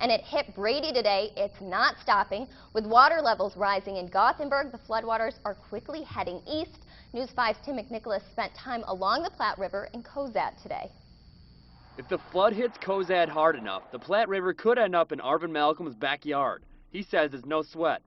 And it hit Brady today. It's not stopping. With water levels rising in Gothenburg, the floodwaters are quickly heading east. News 5's Tim McNicholas spent time along the Platte River in Cozad today. If the flood hits Cozad hard enough, the Platte River could end up in Arvin Malcolm's backyard. He says it's no sweat.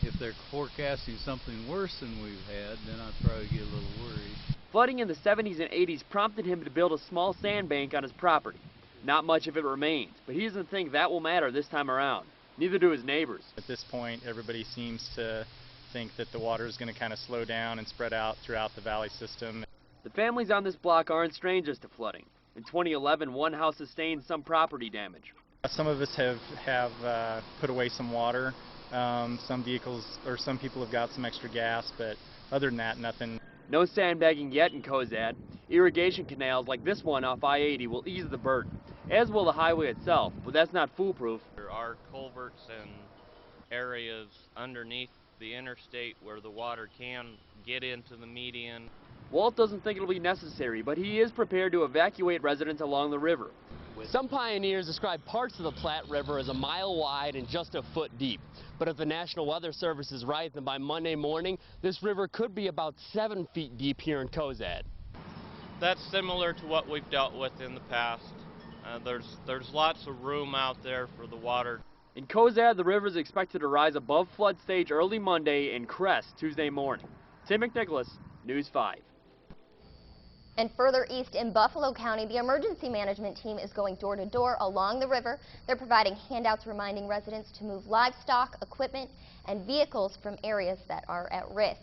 If they're forecasting something worse than we've had, then I'd probably get a little worried. Flooding in the 70s and 80s prompted him to build a small sandbank on his property. Not much of it remains, but he doesn't think that will matter this time around. Neither do his neighbors. At this point, everybody seems to think that the water is going to kind of slow down and spread out throughout the valley system. The families on this block aren't strangers to flooding. In 2011, one house sustained some property damage. Some of us have put away some water. Some people have got some extra gas, but other than that, nothing. No sandbagging yet in Cozad. Irrigation canals like this one off I-80 will ease the burden, as will the highway itself, but that's not foolproof. There are culverts and areas underneath the interstate where the water can get into the median. Woldt doesn't think it'll be necessary, but he is prepared to evacuate residents along the river. Some pioneers describe parts of the Platte River as a mile wide and just a foot deep. But if the National Weather Service is right, then by Monday morning, this river could be about 7 feet deep here in Cozad. That's similar to what we've dealt with in the past. There's lots of room out there for the water. In Cozad, the river is expected to rise above flood stage early Monday and crest Tuesday morning. Tim McNicholas, News 5. And further east in Buffalo County, the emergency management team is going door to door along the river. They're providing handouts reminding residents to move livestock, equipment, and vehicles from areas that are at risk.